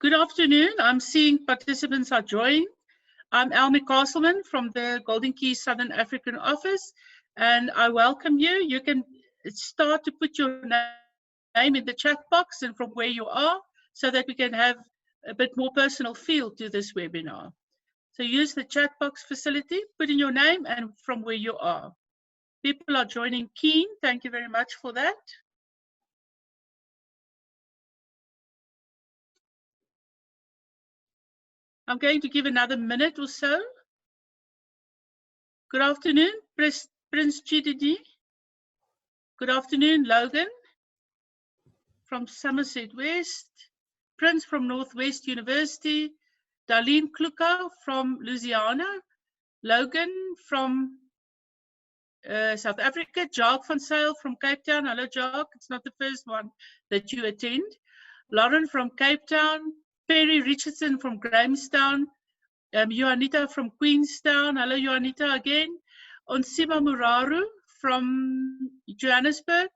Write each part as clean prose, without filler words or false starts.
Good afternoon. I'm seeing participants are joining. I'm Elmi Castleman from the Golden Key Southern African office, and I welcome you. You can start to put your name in the chat box and from where you are, so that we can have a bit more personal feel to this webinar. So use the chat box facility, put in your name and from where you are. People are joining keen. Thank you very much for that. I'm going to give another minute or so. Good afternoon, Prince Chididi. Good afternoon, Logan from Somerset West. Prince from Northwest University. Darlene Kluka from Louisiana. Logan from South Africa. Jacques van Sail from Cape Town. Hello, Jacques. It's not the first one that you attend. Lauren from Cape Town. Perry Richardson from Grahamstown. Joanita from Queenstown. Hello, Joanita again. Onsima Muraru from Johannesburg.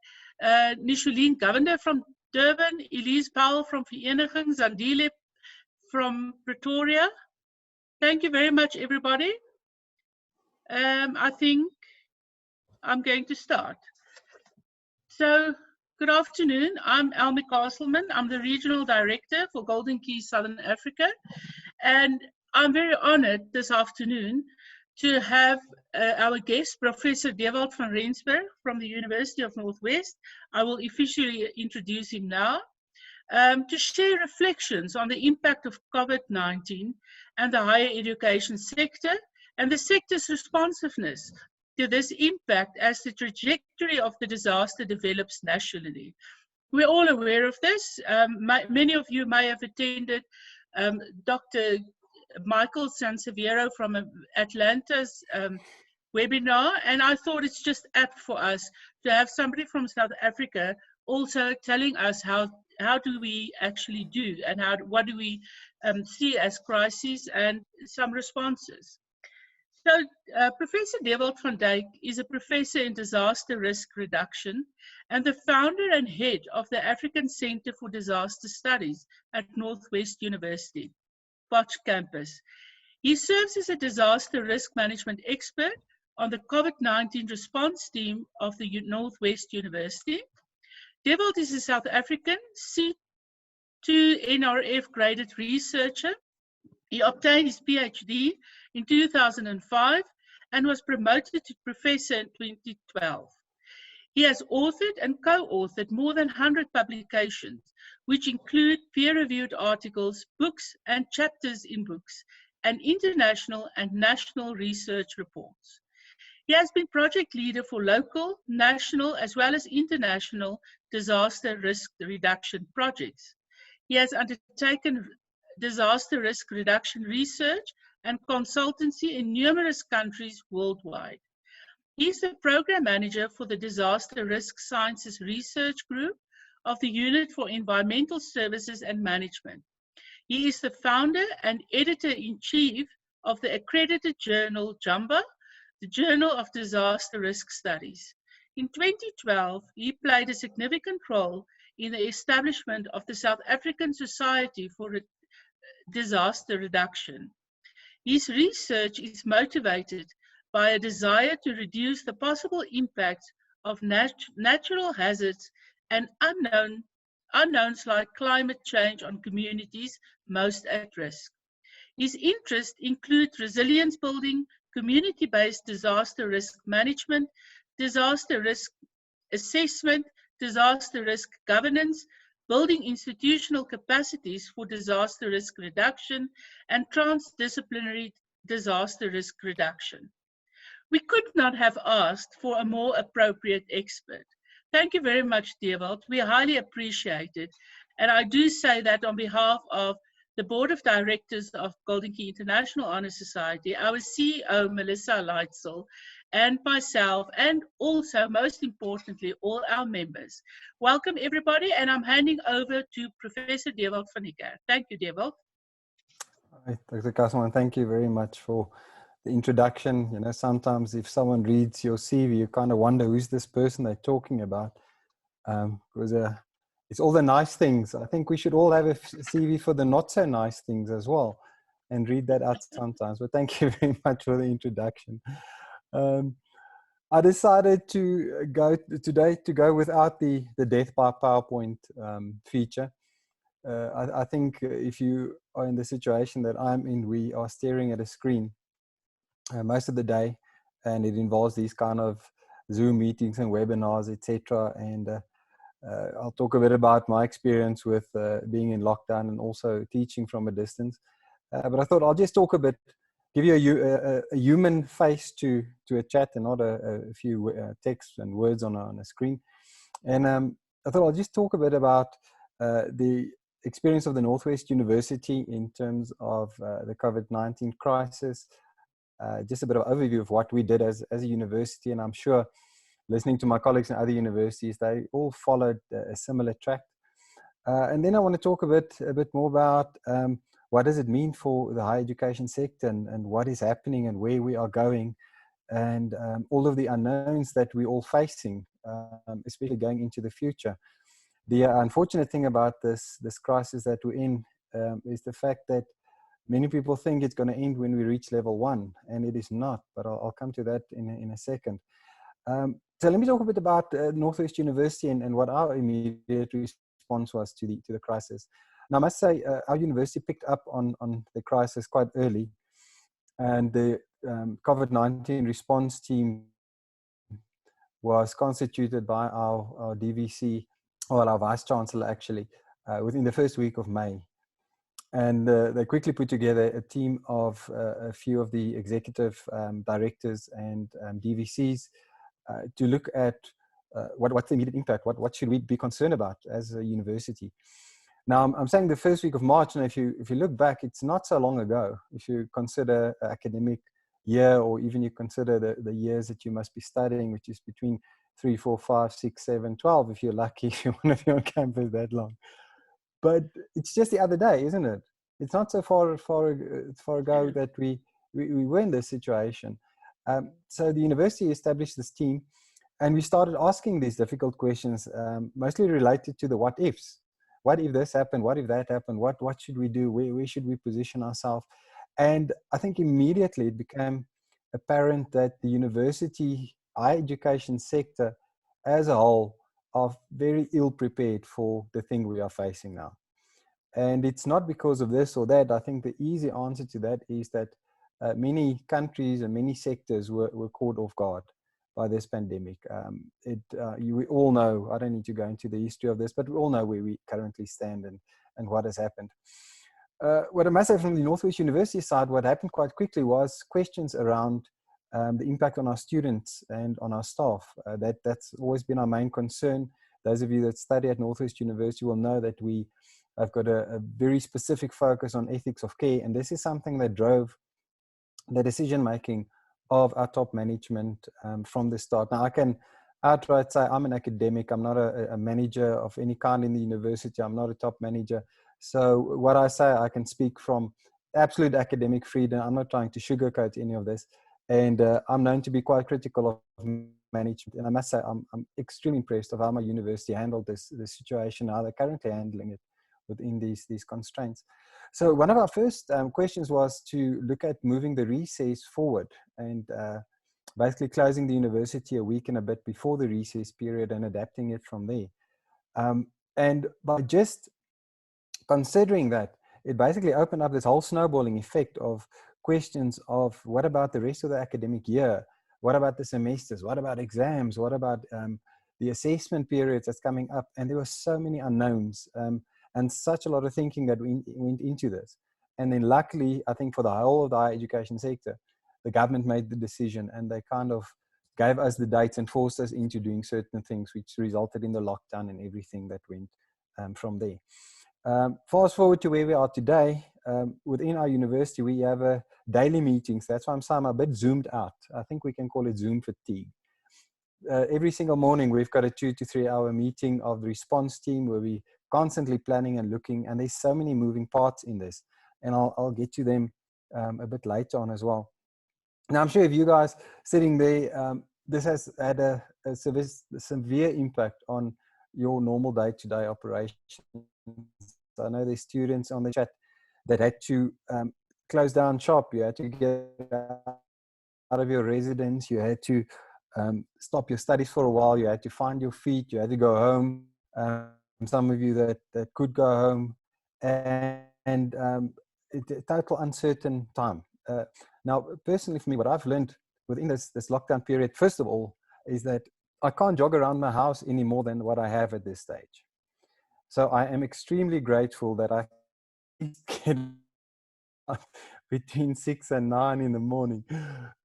Nishuline Governor from Durban. Elise Powell from Vereniging. Zandile from Pretoria. Thank you very much, everybody. I think I'm going to start. So, good afternoon. I'm Elmi Castleman. I'm the Regional Director for Golden Key Southern Africa. And I'm very honored this afternoon to have our guest, Professor Dewald van Rensburg from the University of Northwest. I will officially introduce him now, to share reflections on the impact of COVID-19 and the higher education sector and the sector's responsiveness to this impact as the trajectory of the disaster develops nationally. We're all aware of this. Many of you may have attended Dr. Michael Sanseviero from Atlanta's webinar, and I thought it's just apt for us to have somebody from South Africa also telling us how do we actually do and what do we see as crises and some responses. So Professor Dewald van Dijk is a professor in disaster risk reduction and the founder and head of the African Center for Disaster Studies at Northwest University, Potch campus. He serves as a disaster risk management expert on the COVID-19 response team of the Northwest University. Dewald is a South African C2 NRF graded researcher. He obtained his PhD in 2005 and was promoted to professor in 2012. He has authored and co-authored more than 100 publications, which include peer-reviewed articles, books, and chapters in books, and international and national research reports. He has been project leader for local, national, as well as international disaster risk reduction projects. He has undertaken disaster risk reduction research and consultancy in numerous countries worldwide. He is the program manager for the Disaster Risk Sciences Research Group of the Unit for Environmental Services and Management. He is the founder and editor-in-chief of the accredited journal JAMBA, the Journal of Disaster Risk Studies. In 2012, he played a significant role in the establishment of the South African Society for Disaster Reduction. His research is motivated by a desire to reduce the possible impact of natural hazards and unknowns like climate change on communities most at risk. His interests include resilience building, community-based disaster risk management, disaster risk assessment, disaster risk governance, building institutional capacities for disaster risk reduction, and transdisciplinary disaster risk reduction. We could not have asked for a more appropriate expert. Thank you very much, Dewald. We highly appreciate it. And I do say that on behalf of the Board of Directors of Golden Key International Honor Society, our CEO, Melissa Leitzel, and myself, and also, most importantly, all our members. Welcome, everybody, and I'm handing over to Professor Dewald van Niekerk. Thank you, Dewald. Hi, Dr. Castleman, thank you very much for the introduction. You know, sometimes if someone reads your CV, you kind of wonder who's this person they're talking about. It was a It's all the nice things. I think we should all have a CV for the not so nice things as well, and read that out sometimes. But thank you very much for the introduction. I decided to go today without the death by PowerPoint feature. I think if you are in the situation that I'm in, we are staring at a screen most of the day, and it involves these kind of Zoom meetings and webinars, etc. And I'll talk a bit about my experience with being in lockdown and also teaching from a distance. But I thought I'll just talk a bit, give you a human face to a chat and not a few texts and words on a screen. And I thought I'll just talk a bit about the experience of the Northwest University in terms of the COVID-19 crisis, just a bit of overview of what we did as a university. And I'm sure listening to my colleagues in other universities, they all followed a similar track. And then I want to talk a bit more about what does it mean for the higher education sector, and what is happening and where we are going, and all of the unknowns that we're all facing, especially going into the future. The unfortunate thing about this crisis that we're in is the fact that many people think it's going to end when we reach level 1, and it is not, but I'll come to that in a second. So let me talk a bit about Northwest University and what our immediate response was to the crisis. Now, I must say, our university picked up on the crisis quite early, and the COVID-19 response team was constituted by our DVC, or our Vice Chancellor actually, within the first week of May. And they quickly put together a team of a few of the executive directors and DVCs to look at what's the immediate impact, what should we be concerned about as a university. Now, I'm saying the first week of March, and if you look back, it's not so long ago. If you consider academic year, or even you consider the years that you must be studying, which is between 3, 4, 5, 6, 7, 12, if you're lucky, if you want to be on campus that long. But it's just the other day, isn't it? It's not so far ago that we were in this situation. So the university established this team, and we started asking these difficult questions, mostly related to the what ifs. What if this happened? What if that happened? What should we do? Where should we position ourselves? And I think immediately it became apparent that the university higher education sector as a whole are very ill prepared for the thing we are facing now. And it's not because of this or that. I think the easy answer to that is that many countries and many sectors were caught off guard by this pandemic. We all know, I don't need to go into the history of this, but we all know where we currently stand and what has happened. What I must say from the Northwest University side, what happened quite quickly was questions around the impact on our students and on our staff. That's always been our main concern. Those of you that study at Northwest University will know that we have got a very specific focus on ethics of care, and this is something that drove the decision-making of our top management from the start. Now, I can outright say I'm an academic. I'm not a manager of any kind in the university. I'm not a top manager. So what I say, I can speak from absolute academic freedom. I'm not trying to sugarcoat any of this. And I'm known to be quite critical of management. And I must say, I'm extremely impressed of how my university handled this situation, how they're currently handling it within these constraints. So one of our first questions was to look at moving the recess forward and basically closing the university a week and a bit before the recess period and adapting it from there. And by just considering that, it basically opened up this whole snowballing effect of questions of what about the rest of the academic year? What about the semesters? What about exams? What about the assessment periods that's coming up? And there were so many unknowns and such a lot of thinking that went into this. And then luckily, I think for the whole of the higher education sector, the government made the decision and they kind of gave us the dates and forced us into doing certain things, which resulted in the lockdown and everything that went from there. Fast forward to where we are today, within our university, we have daily meetings. That's why I'm saying I'm a bit zoomed out. I think we can call it Zoom fatigue. Every single morning, we've got a 2 to 3 hour meeting of the response team where we constantly planning and looking, and there's so many moving parts in this. And I'll get to them a bit later on as well. Now, I'm sure if you guys sitting there, this has had a severe impact on your normal day-to-day operations. I know there's students on the chat that had to close down shop. You had to get out of your residence. You had to stop your studies for a while. You had to find your feet. You had to go home. Some of you that could go home, and total uncertain time. Now, personally for me, what I've learned within this lockdown period, first of all, is that I can't jog around my house any more than what I have at this stage. So I am extremely grateful that I can between 6 and 9 in the morning,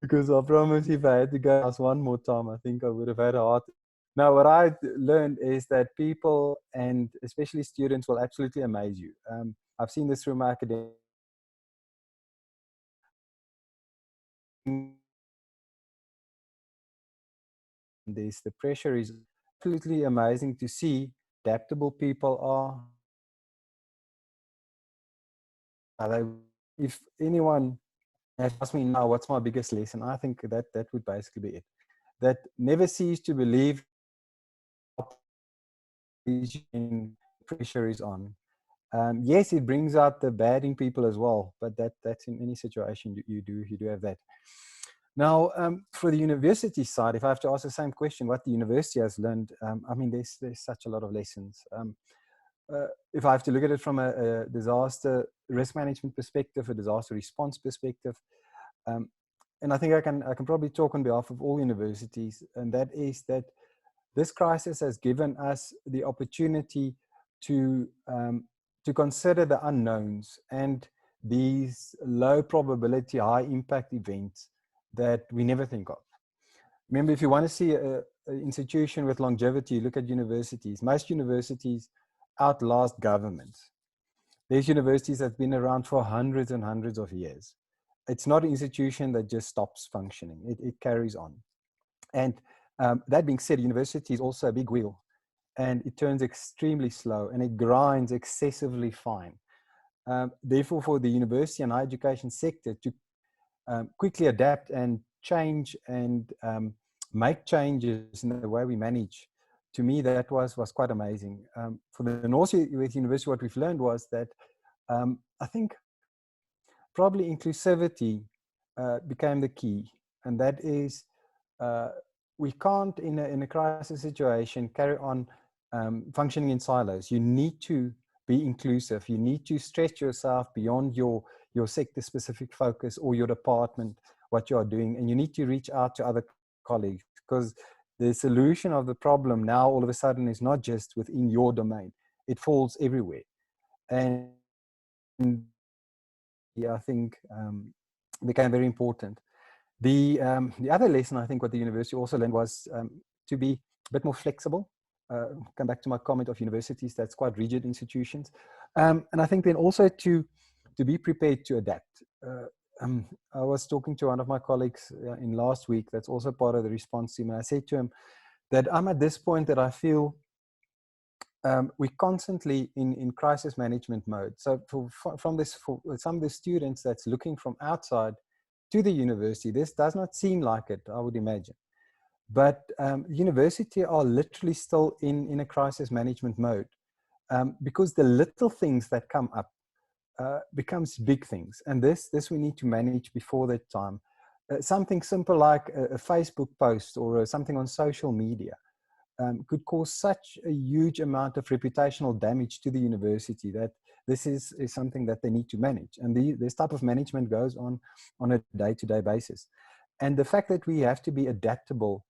because I promise if I had to go out one more time, I think I would have had a heart. Now, what I learned is that people, and especially students, will absolutely amaze you. I've seen this through my academic. The pressure is absolutely amazing to see adaptable people are. If anyone has asked me now what's my biggest lesson, I think that would basically be it. That never cease to believe when pressure is on. Yes, it brings out the bad in people as well, but that's in any situation you do have that. Now, for the university side, if I have to ask the same question, what the university has learned, I mean, there's such a lot of lessons. If I have to look at it from a disaster risk management perspective, a disaster response perspective, and I think I can probably talk on behalf of all universities, and that is that this crisis has given us the opportunity to consider the unknowns and these low probability, high impact events that we never think of. Remember, if you want to see an institution with longevity, look at universities. Most universities outlast governments. There's universities that have been around for hundreds and hundreds of years. It's not an institution that just stops functioning. It carries on. And that being said, university is also a big wheel, and it turns extremely slow and it grinds excessively fine. Therefore, for the university and higher education sector to quickly adapt and change and make changes in the way we manage, to me, that was quite amazing. For the Northwest University, what we've learned was that I think probably inclusivity became the key, and that is we can't, in a crisis situation, carry on functioning in silos. You need to be inclusive. You need to stretch yourself beyond your sector-specific focus or your department, what you are doing, and you need to reach out to other colleagues, because the solution of the problem now all of a sudden is not just within your domain. It falls everywhere. And I think became very important. The other lesson, I think, what the university also learned was to be a bit more flexible. Come back to my comment of universities, that's quite rigid institutions. And I think then also to be prepared to adapt. I was talking to one of my colleagues in last week, that's also part of the response team, and I said to him that I'm at this point that I feel we're constantly in crisis management mode. So for some of the students that's looking from outside to the university, this does not seem like it, I would imagine. But university are literally still in a crisis management mode, because the little things that come up becomes big things. And this we need to manage before that time. Something simple like a Facebook post or something on social media could cause such a huge amount of reputational damage to the university that this is something that they need to manage. And this type of management goes on a day-to-day basis. And the fact that we have to be adaptable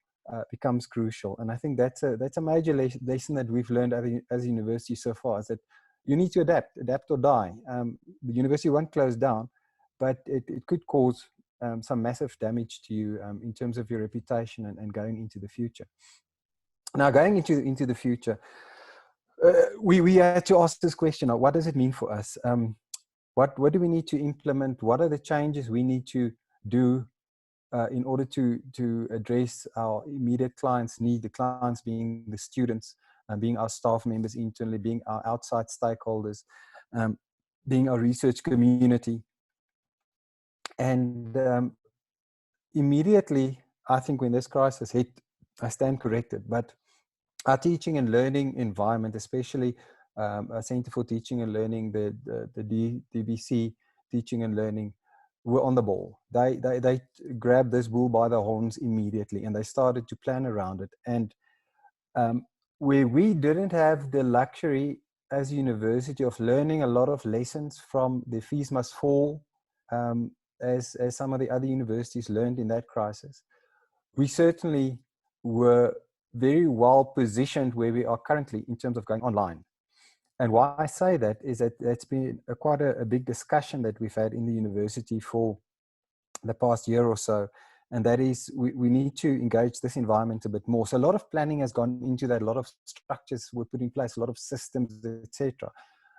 becomes crucial. And I think that's a major lesson that we've learned as a university so far, is that you need to adapt or die. The university won't close down, but it could cause some massive damage to you in terms of your reputation and going into the future. Now, going into the future, we had to ask this question: what does it mean for us? What do we need to implement? What are the changes we need to do in order to address our immediate clients' need? The clients being the students, being our staff members internally, being our outside stakeholders, being our research community. And immediately, I think when this crisis hit, I stand corrected, but our teaching and learning environment, especially a Center for Teaching and Learning, the DBC Teaching and Learning, were on the ball. They grabbed this bull by the horns immediately, and they started to plan around it. And where we didn't have the luxury as a university of learning a lot of lessons from the fees must fall, as some of the other universities learned in that crisis, we certainly were very well positioned where we are currently in terms of going online. And why I say that is that that's been quite a big discussion that we've had in the university for the past year or so. And that is, we need to engage this environment a bit more. So a lot of planning has gone into that. A lot of structures were put in place, a lot of systems, etc.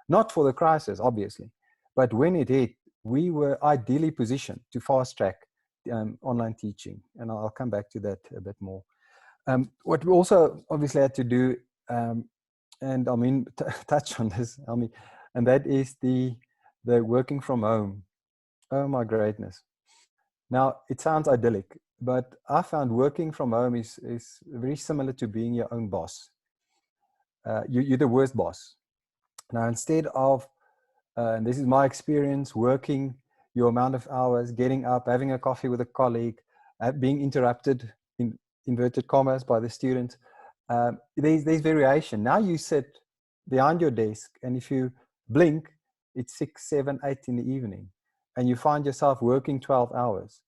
Not for the crisis, obviously, but when it hit, we were ideally positioned to fast track online teaching. And I'll come back to that a bit more. What we also obviously had to do, and I mean, touch on this, and that is the working from home. Oh my greatness. Now, it sounds idyllic, but I found working from home is very similar to being your own boss. You're the worst boss. Now, instead of, and this is my experience, working your amount of hours, getting up, having a coffee with a colleague, being interrupted, in inverted commas, by the students, there's variation. Now you sit behind your desk, and if you blink, it's 6, 7, 8 in the evening, and you find yourself working 12 hours.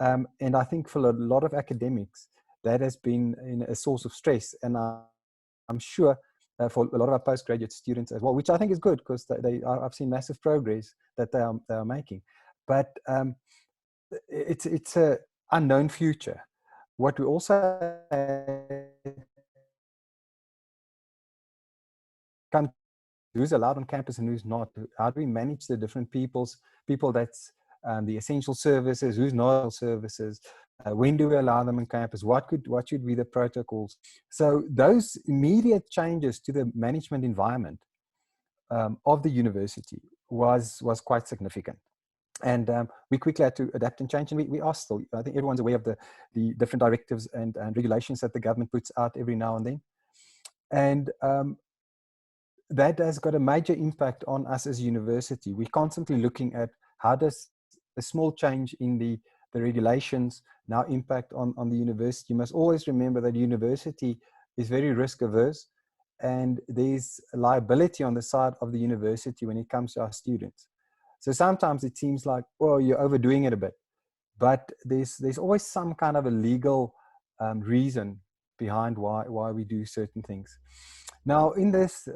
And I think for a lot of academics, that has been a source of stress. And I'm sure for a lot of our postgraduate students as well, which I think is good, because I've seen massive progress that they are making. But it's an unknown future. What we also come, who's allowed on campus and who's not? How do we manage the different people that's the essential services, who's not services? When do we allow them on campus? What should be the protocols? So those immediate changes to the management environment of the university was quite significant. And we quickly had to adapt and change, and we are still, I think everyone's aware of the different directives and regulations that the government puts out every now and then. And that has got a major impact on us as a university. We're constantly looking at how does a small change in the regulations now impact on the university. You must always remember that university is very risk averse, and there's liability on the side of the university when it comes to our students. So sometimes it seems like, well, you're overdoing it a bit, but there's always some kind of a legal reason behind why we do certain things. Now, in this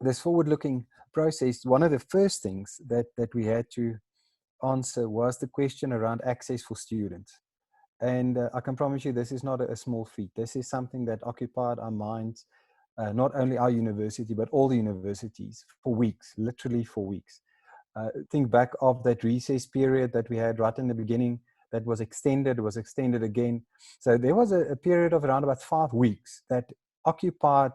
this forward-looking process, one of the first things that we had to answer was the question around access for students. And I can promise you, this is not a small feat. This is something that occupied our minds, not only our university, but all the universities for weeks, literally for weeks. Think back of that recess period that we had right in the beginning that was extended again. So there was a period of around about 5 weeks that occupied,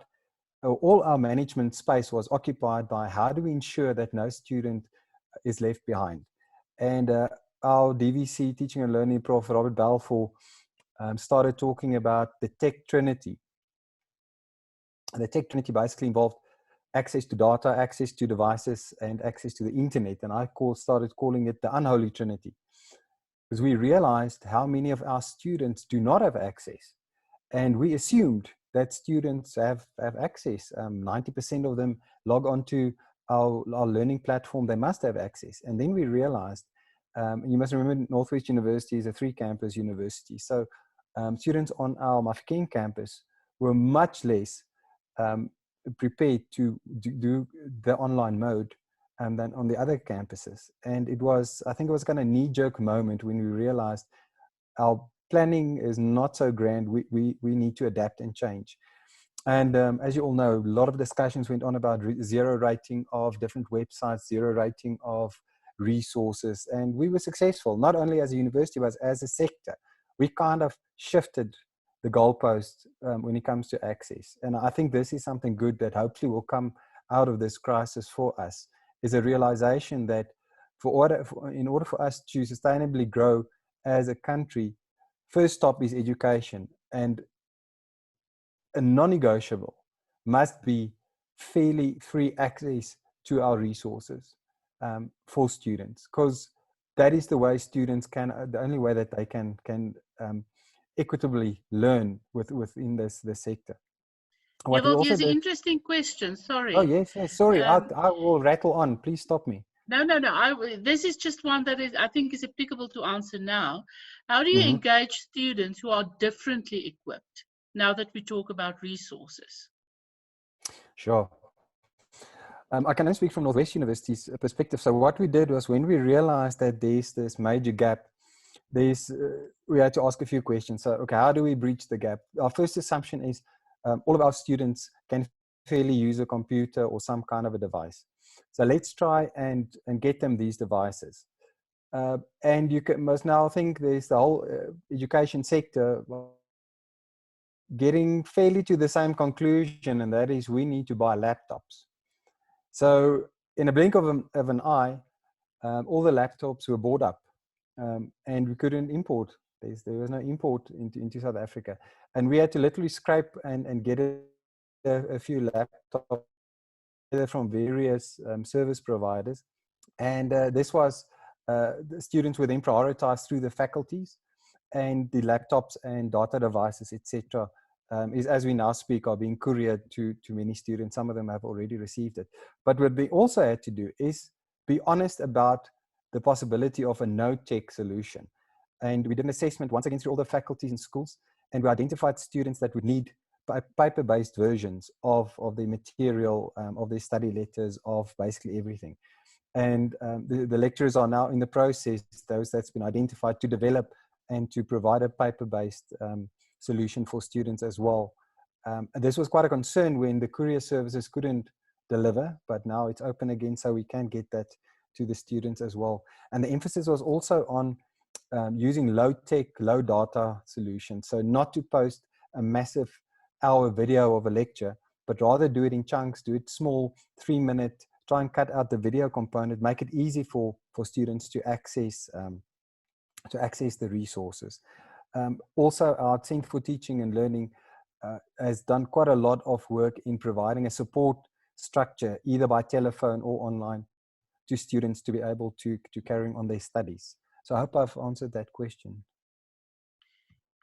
all our management space was occupied by how do we ensure that no student is left behind. And our DVC, Teaching and Learning Prof, Robert Balfour, started talking about the tech trinity. And the tech trinity basically involved access to data, access to devices, and access to the internet. And I started calling it the unholy trinity, because we realized how many of our students do not have access. And we assumed that students have access. 90% of them log onto our learning platform. They must have access. And then we realized, you must remember, Northwest University is a 3-campus university. So students on our Mafeking campus were much less prepared to do the online mode than on the other campuses. And it was, I think it was kind of a knee-jerk moment when we realized our planning is not so grand. We need to adapt and change. And as you all know, a lot of discussions went on about zero rating of different websites, zero rating of resources. And we were successful, not only as a university, but as a sector. We kind of shifted the goalposts when it comes to access. And I think this is something good that hopefully will come out of this crisis for us, is a realization that in order for us to sustainably grow as a country, first stop is education. And a non-negotiable must be fairly free access to our resources for students, because that is the way students can, the only way that they can equitably learn within this sector. What we Dewald, also here's an did. interesting question. Oh Sorry. yes, sorry, I Um, will rattle on. Please stop me. no. This is just one that I think is applicable to answer now. How do you Mm-hmm. engage students who are differently equipped now that we talk about resources? Sure. I can only speak from Northwest University's perspective. So what we did was, when we realized that there's this major gap, we had to ask a few questions. So, okay, how do we breach the gap? Our first assumption is all of our students can fairly use a computer or some kind of a device. So let's try and get them these devices. And you must now think there's the whole education sector getting fairly to the same conclusion, and that is we need to buy laptops. So in a blink of an eye, all the laptops were bought up, and we couldn't import. There was no import into South Africa. And we had to literally scrape and get a few laptops from various service providers. And this was, the students were then prioritized through the faculties, and the laptops and data devices, etc., is, as we now speak, are being couriered to many students. Some of them have already received it. But what we also had to do is be honest about the possibility of a no-tech solution. And we did an assessment once again through all the faculties and schools, and we identified students that would need paper-based versions of the material, of their study letters, of basically everything. And the lecturers are now in the process, those that's been identified, to develop and to provide a paper-based solution for students as well. And this was quite a concern when the courier services couldn't deliver, but now it's open again, so we can get that to the students as well. And the emphasis was also on using low-tech, low-data solutions. So not to post a massive hour video of a lecture, but rather do it in chunks, do it small, 3-minute, try and cut out the video component, make it easy for students to access the resources. Also, our Centre for Teaching and Learning has done quite a lot of work in providing a support structure, either by telephone or online, to students to be able to carry on their studies. So I hope I've answered that question.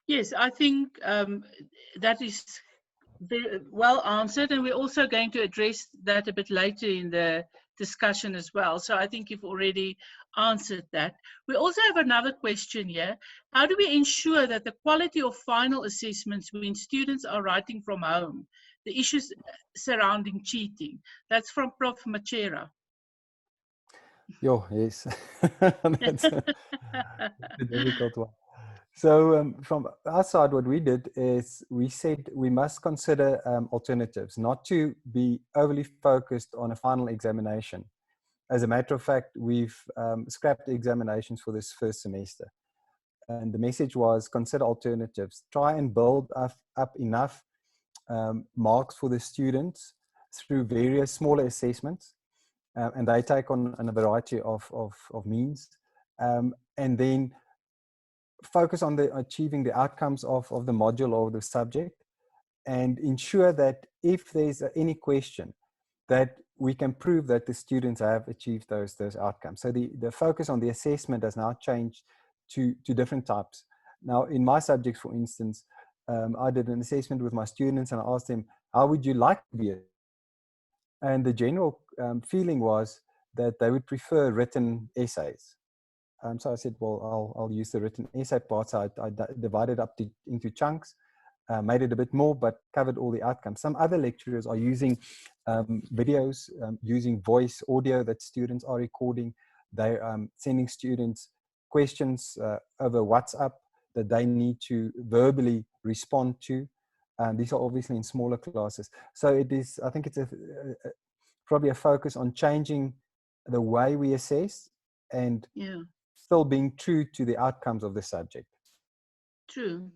Yes, I think that is very well answered, and we're also going to address that a bit later in the discussion as well. So I think you've already answered that. We also have another question here. How do we ensure that the quality of final assessments when students are writing from home, the issues surrounding cheating? That's from Prof. Machera. Yes, that's a difficult one. So from our side, what we did is we said we must consider alternatives, not to be overly focused on a final examination. As a matter of fact, we've scrapped the examinations for this first semester. And the message was, consider alternatives. Try and build up enough marks for the students through various smaller assessments. And they take on a variety of means. And then focus on achieving the outcomes of the module or the subject, and ensure that if there's any question, that we can prove that the students have achieved those outcomes. So the focus on the assessment has now changed to different types. Now, in my subjects, for instance, I did an assessment with my students, and I asked them, how would you like to be? And the general feeling was that they would prefer written essays. So I said, well, I'll use the written essay part. So I divided up into chunks, made it a bit more, but covered all the outcomes. Some other lecturers are using videos, using voice audio that students are recording. They're sending students questions over WhatsApp that they need to verbally respond to. These are obviously in smaller classes. So it is, I think it's probably a focus on changing the way we assess and still being true to the outcomes of the subject. True.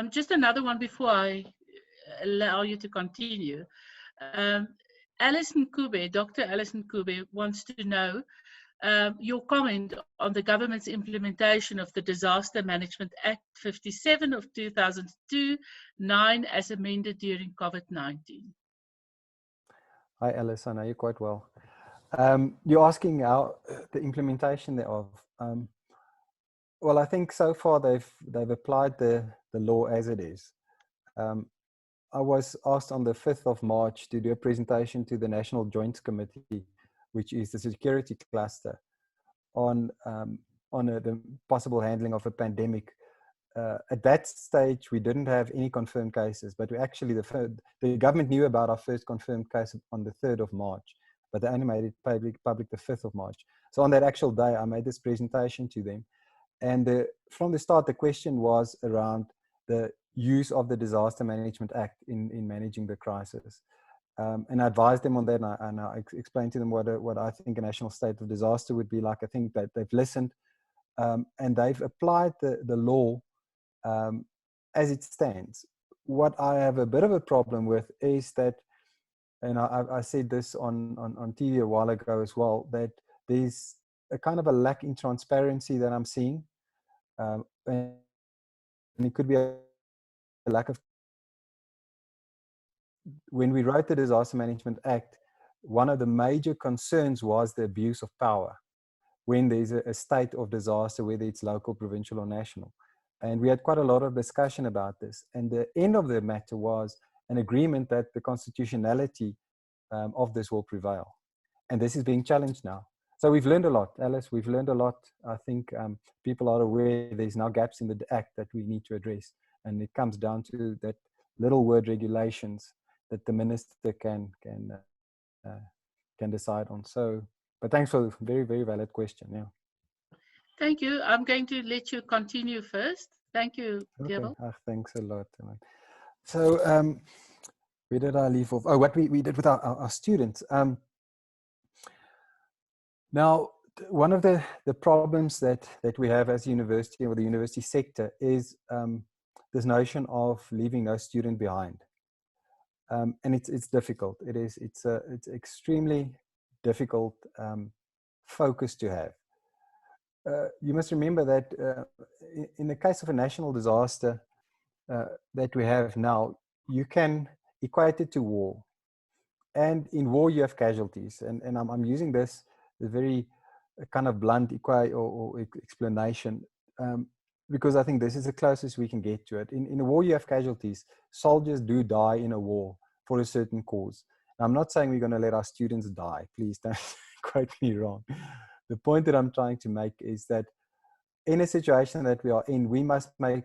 Just another one before I allow you to continue. Alison Kube, Dr. Alison Kube wants to know, your comment on the government's implementation of the Disaster Management Act 57 of 2002, 9 as amended during COVID-19. Hi, Alice. I know you quite well. You're asking how the implementation thereof. Well, I think so far they've applied the law as it is. I was asked on the 5th of March to do a presentation to the National Joint Committee, which is the security cluster, on the possible handling of a pandemic. At that stage, we didn't have any confirmed cases, but we actually, the government knew about our first confirmed case on the 3rd of March, but they only made it public the 5th of March. So on that actual day, I made this presentation to them. And from the start, the question was around the use of the Disaster Management Act in managing the crisis. And I advised them on that, and I explained to them what I think a national state of disaster would be like. I think that they've listened, and they've applied the law as it stands. What I have a bit of a problem with is that, and I said this on TV a while ago as well, that there's a kind of a lack in transparency that I'm seeing. And it could be a lack of, when we wrote the Disaster Management Act, one of the major concerns was the abuse of power when there's a state of disaster, whether it's local, provincial, or national. And we had quite a lot of discussion about this. And the end of the matter was an agreement that the constitutionality of this will prevail. And this is being challenged now. So we've learned a lot, Alice. We've learned a lot. I think people are aware there's now gaps in the Act that we need to address. And it comes down to that little word regulations that the minister can decide on. So, but thanks for a very, very valid question. Yeah. Thank you. I'm going to let you continue first. Thank you, Dewald. Okay. Thanks a lot. So where did I leave off? Oh, what we did with our students. Now, one of the problems that we have as a university or the university sector is this notion of leaving no student behind. And it's difficult. It's extremely difficult focus to have. You must remember that in the case of a national disaster that we have now, you can equate it to war. And in war, you have casualties. And I'm using this very kind of blunt explanation because I think this is the closest we can get to it. In a war, you have casualties. Soldiers do die in a war for a certain cause. And I'm not saying we're going to let our students die. Please don't quote me wrong. The point that I'm trying to make is that in a situation that we are in, we must make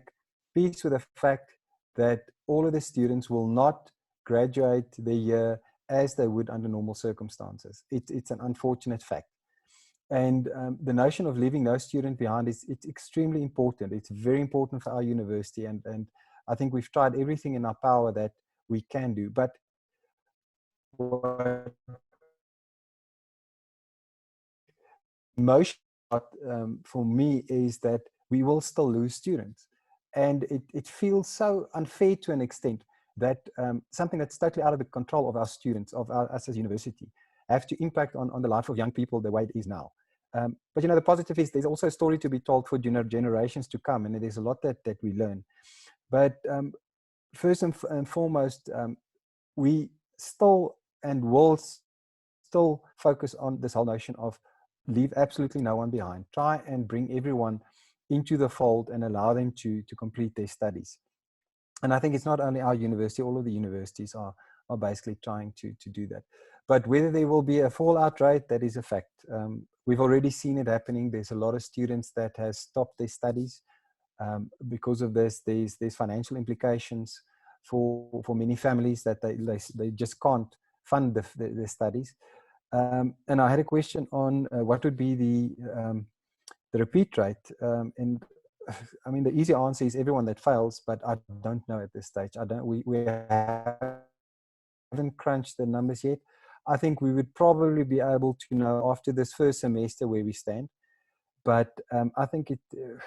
peace with the fact that all of the students will not graduate the year as they would under normal circumstances. It's an unfortunate fact. And the notion of leaving no student behind it's extremely important. It's very important for our university. And I think we've tried everything in our power that we can do. But what emotion for me is that we will still lose students. And it feels so unfair to an extent that something that's totally out of the control of our students, of us as a university, have to impact on the life of young people the way it is now. But the positive is there's also a story to be told for generations to come, and there's a lot that we learn. But first and foremost, we still and will still focus on this whole notion of leave absolutely no one behind. Try and bring everyone into the fold and allow them to complete their studies. And I think it's not only our university, all of the universities are basically trying to do that. But whether there will be a fallout rate, that is a fact. We've already seen it happening. There's a lot of students that has stopped their studies because of this. There's financial implications for many families that they just can't fund the studies. And I had a question on what would be the repeat rate. And I mean, the easy answer is everyone that fails, but I don't know at this stage. We haven't crunched the numbers yet. I think we would probably be able to know after this first semester where we stand. But I think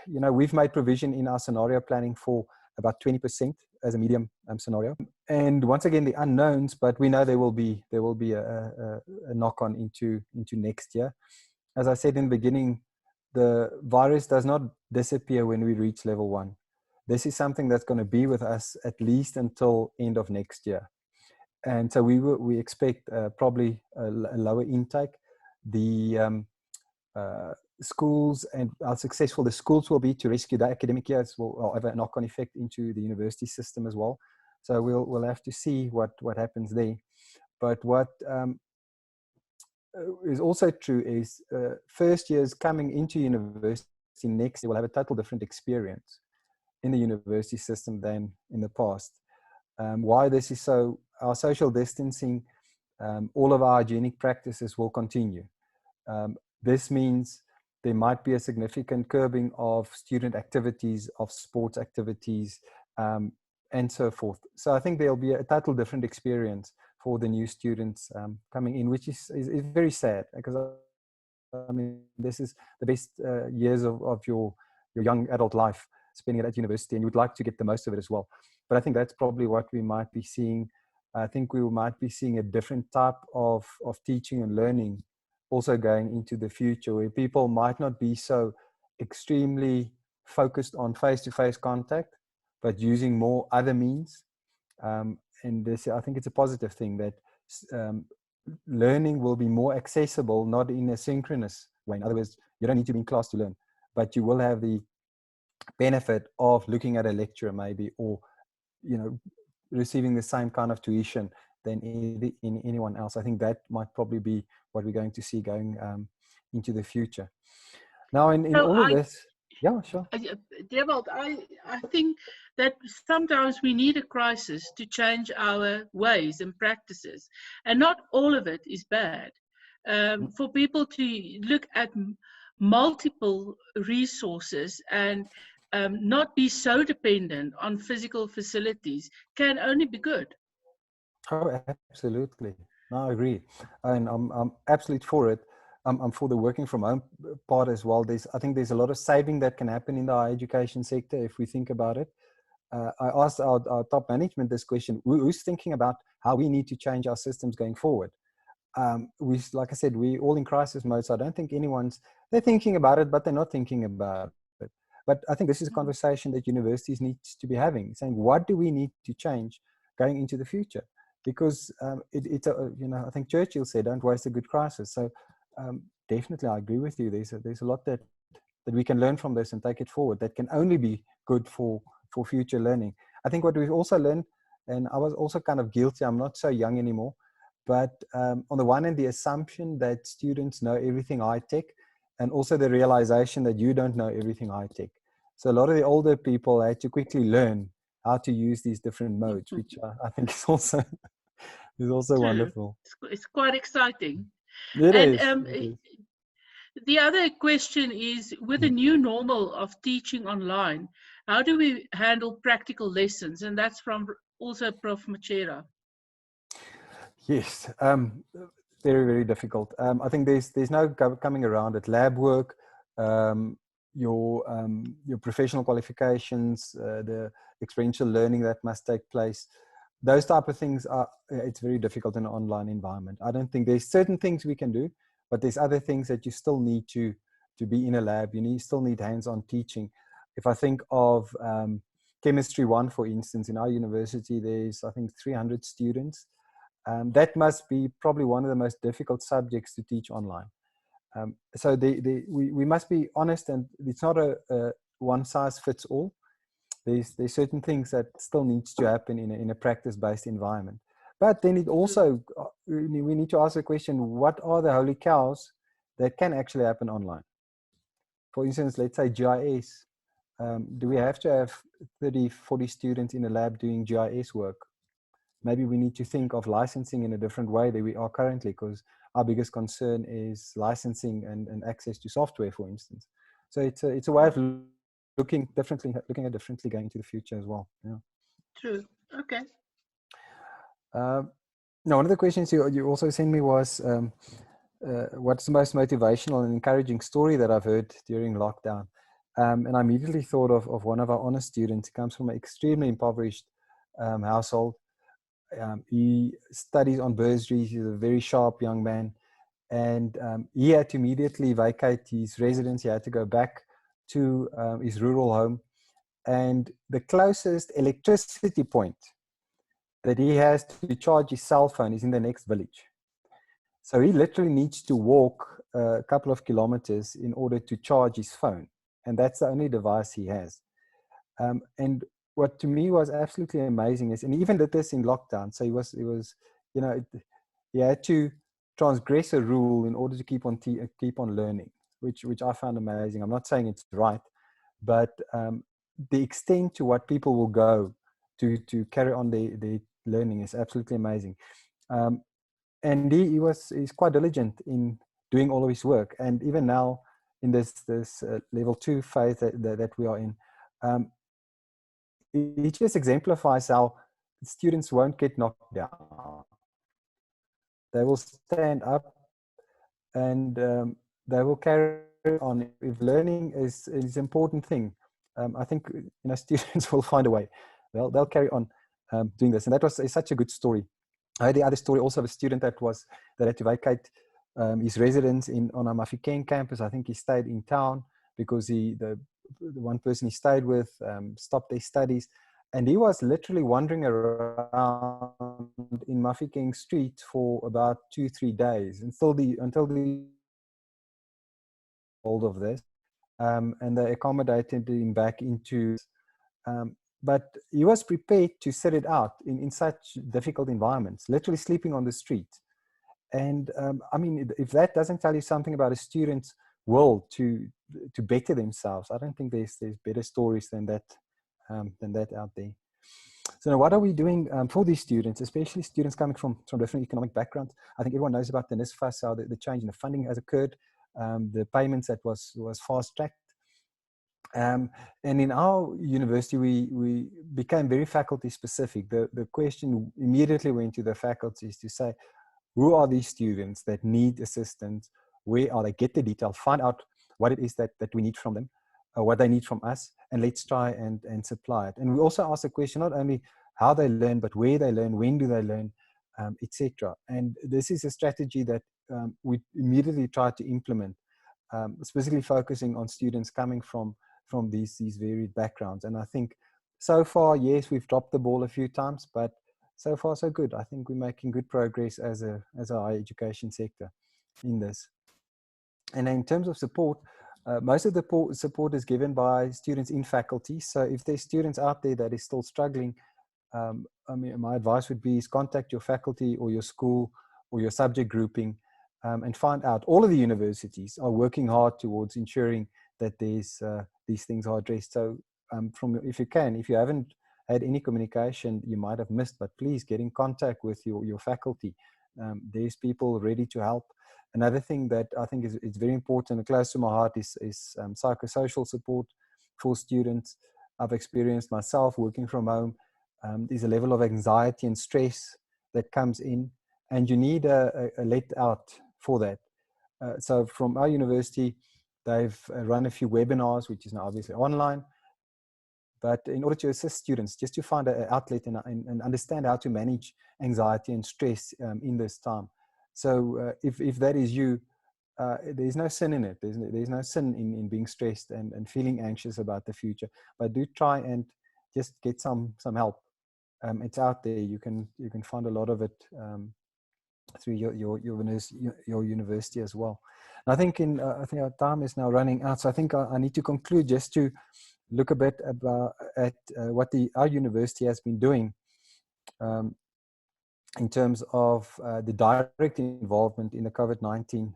we've made provision in our scenario planning for about 20% as a medium scenario. And once again, the unknowns, but we know there will be a knock on into next year. as I said in the beginning, the virus does not disappear when we reach level 1. This is something that's going to be with us at least until end of next year. And so we expect probably a lower intake. The schools, and how successful the schools will be to rescue the academic years will have a knock-on effect into the university system as well. So we'll have to see what happens there. But what is also true is first years coming into university next year will have a total different experience in the university system than in the past. Why this is so, our social distancing, all of our hygienic practices will continue. This means there might be a significant curbing of student activities, of sports activities, and so forth. So I think there'll be a total different experience for the new students coming in, which is very sad, because I mean, this is the best years of your young adult life, spending it at university, and you would like to get the most of it as well. But I think that's probably what we might be seeing. I think we might be seeing a different type of teaching and learning also going into the future, where people might not be so extremely focused on face-to-face contact, but using more other means. And this, I think it's a positive thing, that learning will be more accessible, not in a synchronous way. In other words, you don't need to be in class to learn, but you will have the benefit of looking at a lecture maybe, or, you know, receiving the same kind of tuition than in anyone else. I think that might probably be what we're going to see going into the future. Now, in all of this, yeah, sure. Dewald, I think that sometimes we need a crisis to change our ways and practices, and not all of it is bad. For people to look at multiple resources and not be so dependent on physical facilities can only be good. Oh, absolutely. No, I agree. And I'm absolutely for it. I'm for the working from home part as well. I think there's a lot of saving that can happen in the higher education sector if we think about it. I asked our top management this question: who's thinking about how we need to change our systems going forward? Like I said, we're all in crisis mode, so I don't think they're thinking about it, but they're not thinking about it. But I think this is a conversation that universities need to be having, saying, what do we need to change going into the future? Because it's you know, I think Churchill said, "Don't waste a good crisis." So definitely, I agree with you. There's a lot that we can learn from this and take it forward. That can only be good for future learning. I think what we've also learned, and I was also kind of guilty. I'm not so young anymore, but on the one hand, the assumption that students know everything high tech, and also the realization that you don't know everything high tech. So a lot of the older people had to quickly learn how to use these different modes, which I think is also wonderful. It's quite exciting. It And is. The other question is, with the new normal of teaching online, how do we handle practical lessons? And that's from also Prof. Machera. Yes, very, very difficult. I think there's no coming around it. Lab work, your professional qualifications, the experiential learning that must take place. Those type of things it's very difficult in an online environment. I don't think there's certain things we can do, but there's other things that you still need to be in a lab. You still need hands-on teaching. If I think of Chemistry 1, for instance, in our university, there's, I think, 300 students. That must be probably one of the most difficult subjects to teach online. So we must be honest, and it's not a one size fits all. There's certain things that still needs to happen in a practice-based environment. But then it also, we need to ask the question, what are the holy cows that can actually happen online? For instance, let's say GIS. Do we have to have 30, 40 students in a lab doing GIS work? Maybe we need to think of licensing in a different way than we are currently, because our biggest concern is licensing and access to software, for instance. So it's a way of looking at differently going into the future as well. Yeah. True. Okay. Now, one of the questions you also sent me was, what's the most motivational and encouraging story that I've heard during lockdown? And I immediately thought of one of our honor students. He comes from an extremely impoverished household. He studies on bursaries. He's a very sharp young man. And he had to immediately vacate his residence. He had to go back to his rural home. And the closest electricity point that he has to charge his cell phone is in the next village. So he literally needs to walk a couple of kilometers in order to charge his phone. And that's the only device he has. And what to me was absolutely amazing is, and he even did this in lockdown. So he was, you know, he had to transgress a rule in order to keep on learning, which I found amazing. I'm not saying it's right, but the extent to what people will go to carry on their learning is absolutely amazing. And he's quite diligent in doing all of his work. And even now in this level 2 phase that we are in, it just exemplifies how students won't get knocked down. They will stand up and they will carry on. If learning is an important thing, I think students will find a way. They'll carry on doing this. And that was such a good story. I had the other story also of a student that had to vacate his residence on a Mafikeng campus. I think he stayed in town because the one person he stayed with stopped their studies, and he was literally wandering around in Mafikeng Street for about 2-3 days until the hold of this, and they accommodated him back into. But he was prepared to sit it out in such difficult environments, literally sleeping on the street. And I mean, if that doesn't tell you something about a student's will to better themselves, I don't think there's better stories than that out there. So now what are we doing for these students, especially students coming from different economic backgrounds? I think everyone knows about the NSFAS, how the change in the funding has occurred, the payments that was fast-tracked. And in our university, we became very faculty specific. The question immediately went to the faculties to say, who are these students that need assistance? Where are they? Get the detail, find out what it is that we need from them, what they need from us, and let's try and supply it. And we also ask the question, not only how they learn, but where they learn, when do they learn, etc. And this is a strategy that we immediately try to implement, specifically focusing on students coming from these varied backgrounds. And I think so far, yes, we've dropped the ball a few times, but so far so good. I think we're making good progress as a higher education sector in this. And in terms of support, most of the support is given by students in faculty. So if there's students out there that is still struggling, I mean, my advice would be is contact your faculty or your school or your subject grouping and find out. All of the universities are working hard towards ensuring that these things are addressed. So if you haven't had any communication, you might have missed, but please get in contact with your faculty. There's people ready to help. Another thing that I think is very important and close to my heart is psychosocial support for students. I've experienced myself working from home. There's a level of anxiety and stress that comes in, and you need a let out for that. So from our university, they've run a few webinars, which is now obviously online, but in order to assist students, just to find an outlet and understand how to manage anxiety and stress in this time. So if that is you, there's no sin in it. There's no sin in being stressed and feeling anxious about the future, but do try and just get some help. It's out there. You can find a lot of it through your university as well. And I think I think our time is now running out, so I think I need to conclude just to look a bit at what our university has been doing in terms of the direct involvement in the COVID-19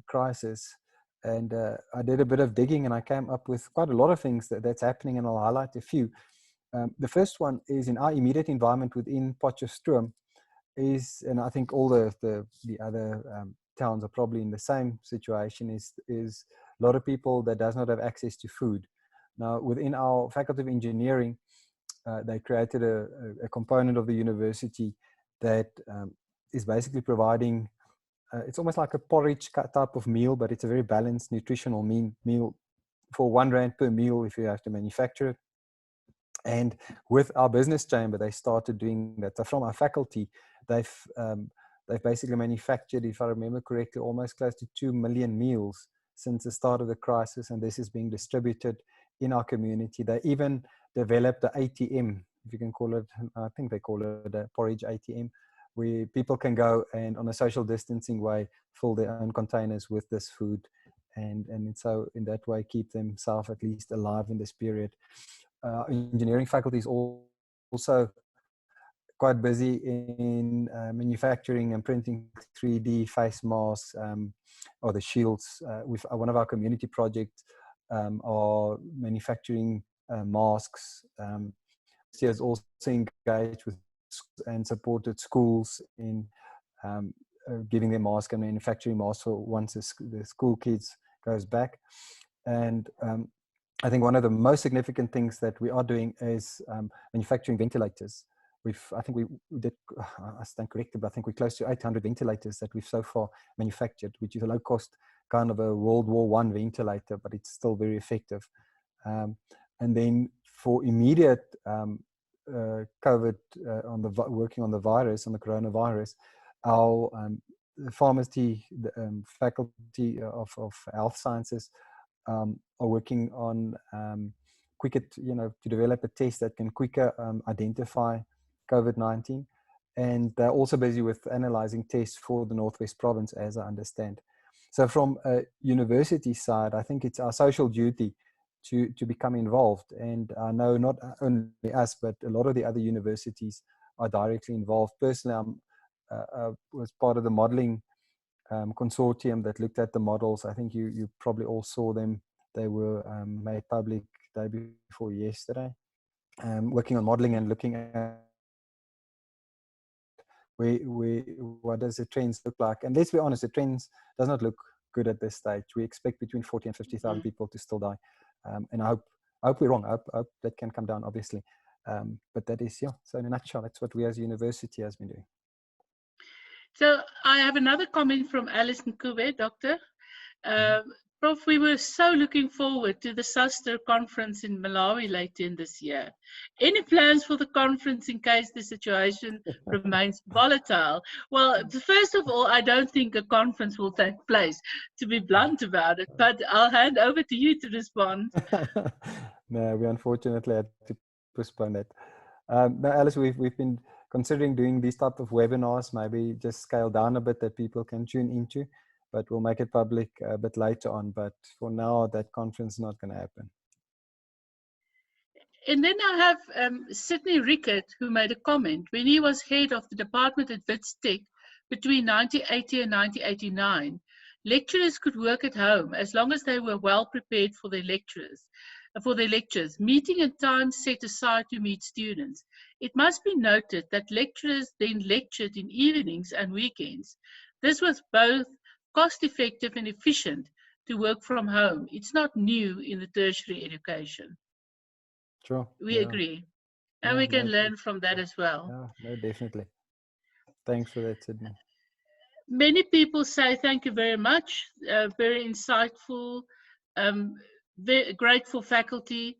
crisis. And I did a bit of digging and I came up with quite a lot of things that's happening, and I'll highlight a few. The first one is in our immediate environment within Potchefstroom and I think all the other towns are probably in the same situation, is a lot of people that does not have access to food. Now, within our Faculty of Engineering, they created a component of the university that is basically providing, it's almost like a porridge type of meal, but it's a very balanced nutritional meal for R1 per meal if you have to manufacture it. And with our business chamber, they started doing that. So from our faculty, they've they've basically manufactured, if I remember correctly, almost close to 2 million meals since the start of the crisis, and this is being distributed in our community. They even developed the ATM, if you can call it, I think they call it a porridge ATM, where people can go and on a social distancing way fill their own containers with this food, and so in that way keep themselves at least alive in this period. Engineering faculty is also quite busy in manufacturing and printing 3D face masks, or the shields. With one of our community projects are manufacturing masks. She has also engaged with and supported schools in giving them masks and manufacturing masks for once the school kids goes back. And I think one of the most significant things that we are doing is manufacturing ventilators. I think we did, I stand corrected, but I think we're close to 800 ventilators that we've so far manufactured, which is a low cost kind of a World War I ventilator, but it's still very effective. And then for immediate COVID, working on the virus, on the coronavirus, our pharmacy, faculty of health sciences are working on quicker, to develop a test that can quicker identify COVID-19. And they're also busy with analyzing tests for the Northwest Province, as I understand. So from a university side, I think it's our social duty to become involved. And I know not only us, but a lot of the other universities are directly involved. Personally, I was part of the modeling consortium that looked at the models. I think you probably all saw them. They were made public day before yesterday. Working on modeling and looking at what does the trends look like. And let's be honest, the trends does not look good at this stage. We expect between 40 and 50,000 people to still die. And I hope we're wrong. I hope that can come down, obviously. But that is, so in a nutshell, that's what we as a university has been doing. So I have another comment from Alice Nkube, Doctor. Prof, we were so looking forward to the SUSTER conference in Malawi later in this year. Any plans for the conference in case the situation remains volatile? Well, first of all, I don't think a conference will take place, to be blunt about it, but I'll hand over to you to respond. No, we unfortunately had to postpone that. No, Alice, we've been considering doing these type of webinars, maybe just scale down a bit that people can tune into, but we'll make it public a bit later on. But for now, that conference is not going to happen. And then I have Sidney Rickett, who made a comment. When he was head of the department at Wits Tech between 1980 and 1989, lecturers could work at home as long as they were well prepared for their lectures, meeting and time set aside to meet students. It must be noted that lecturers then lectured in evenings and weekends. This was both cost-effective and efficient to work from home. It's not new in the tertiary education. Sure. We agree. And we can learn from that as well. Yeah, no, definitely. Thanks for that, Sydney. Many people say thank you very much. Very insightful, very grateful faculty.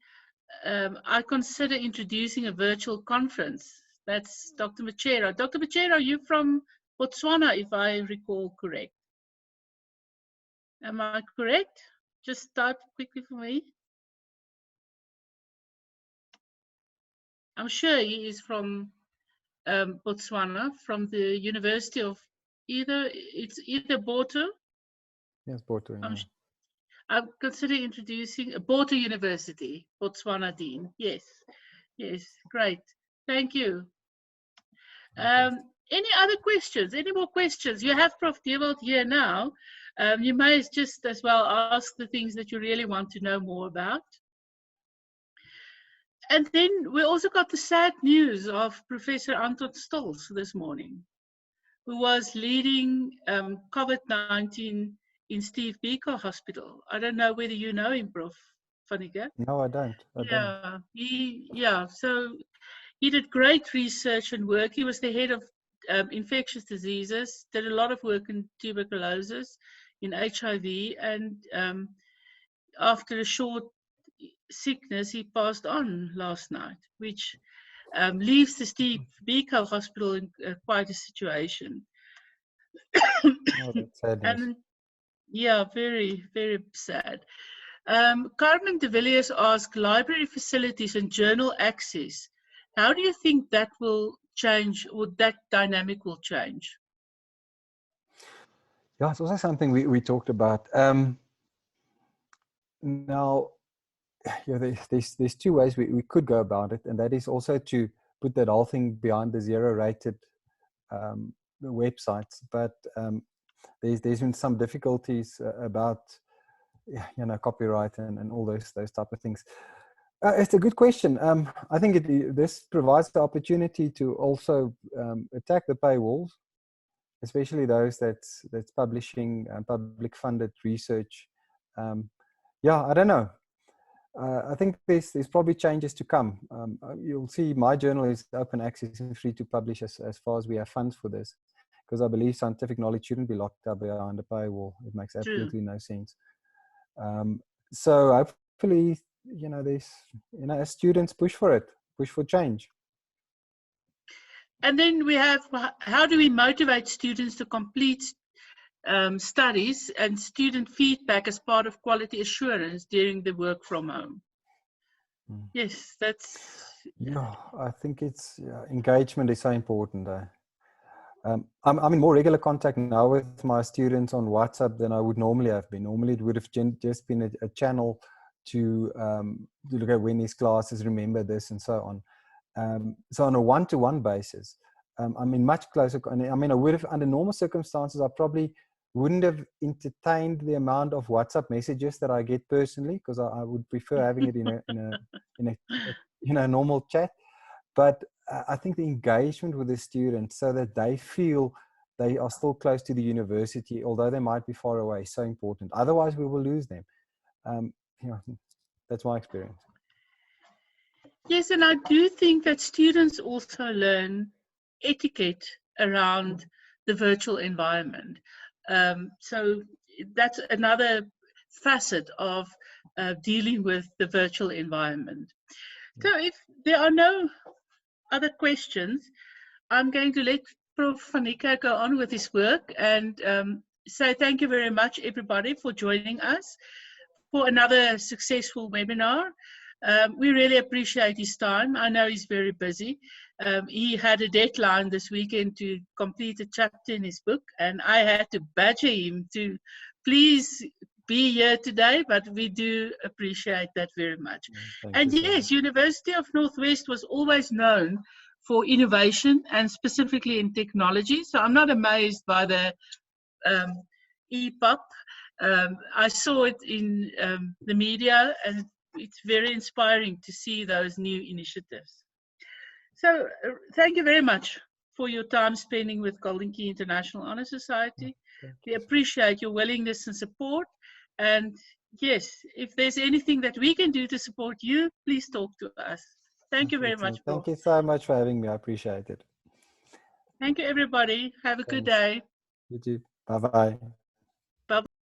I consider introducing a virtual conference. That's Dr. Machera. Dr. Machera, you're from Botswana, if I recall correct. Am I correct? Just type quickly for me. I'm sure he is from Botswana, from the University of either Boto. Yes, Boto. Yeah. I'm considering introducing a Boto University, Botswana Dean. Yes, great. Thank you. Any other questions? Any more questions? You have Prof. Dewald here now. You may just as well ask the things that you really want to know more about. And then we also got the sad news of Professor Anton Stolz this morning, who was leading COVID-19 in Steve Biko Hospital. I don't know whether you know him, Prof. Vanacker. No, I don't. So he did great research and work. He was the head of infectious diseases, did a lot of work in tuberculosis, in HIV, and after a short sickness, he passed on last night, which leaves the Steve Biko Hospital in quite a situation. Oh, that's sad news. And yeah, very, very sad. Carmen de Villiers asked, library facilities and journal access. How do you think that will change, or that dynamic will change? Yeah, it's also something we talked about. Now, yeah, there's two ways we could go about it, and that is also to put that whole thing behind the zero-rated websites. But there's been some difficulties about copyright and all those type of things. It's a good question. I think this provides the opportunity to also attack the paywalls, especially those that's publishing public funded research. Yeah, I don't know. I think there's probably changes to come. You'll see my journal is open access and free to publish as far as we have funds for this, because I believe scientific knowledge shouldn't be locked up behind a paywall. It makes absolutely no sense. So hopefully, there's, as students push for change. And then we have, how do we motivate students to complete studies and student feedback as part of quality assurance during the work from home? Yes, that's... Yeah, I think it's engagement is so important. I'm in more regular contact now with my students on WhatsApp than I would normally have been. Normally it would have just been a channel to look at when these classes, remember this and so on. So on a one-to-one basis, I'm in much closer. I mean, I would have, under normal circumstances, I probably wouldn't have entertained the amount of WhatsApp messages that I get personally, because I would prefer having it in a normal chat. But I think the engagement with the students, so that they feel they are still close to the university, although they might be far away, is so important. Otherwise, we will lose them. That's my experience. Yes, and I do think that students also learn etiquette around the virtual environment. So that's another facet of dealing with the virtual environment. So if there are no other questions, I'm going to let Prof. van Niekerk go on with his work and say thank you very much, everybody, for joining us for another successful webinar. We really appreciate his time. I know he's very busy. He had a deadline this weekend to complete a chapter in his book, and I had to badger him to please be here today, but we do appreciate that very much. And yes, University of Northwest was always known for innovation and specifically in technology. So I'm not amazed by the EPUB. I saw it in the media, and it's very inspiring to see those new initiatives. So thank you very much for your time spending with Golden Key International Honor Society. We appreciate your willingness and support. And yes, if there's anything that we can do to support you, please talk to us. Thank you very much, Prof. Thank you so much for having me. I appreciate it. Thank you, everybody. Have a good day. You too. Bye-bye.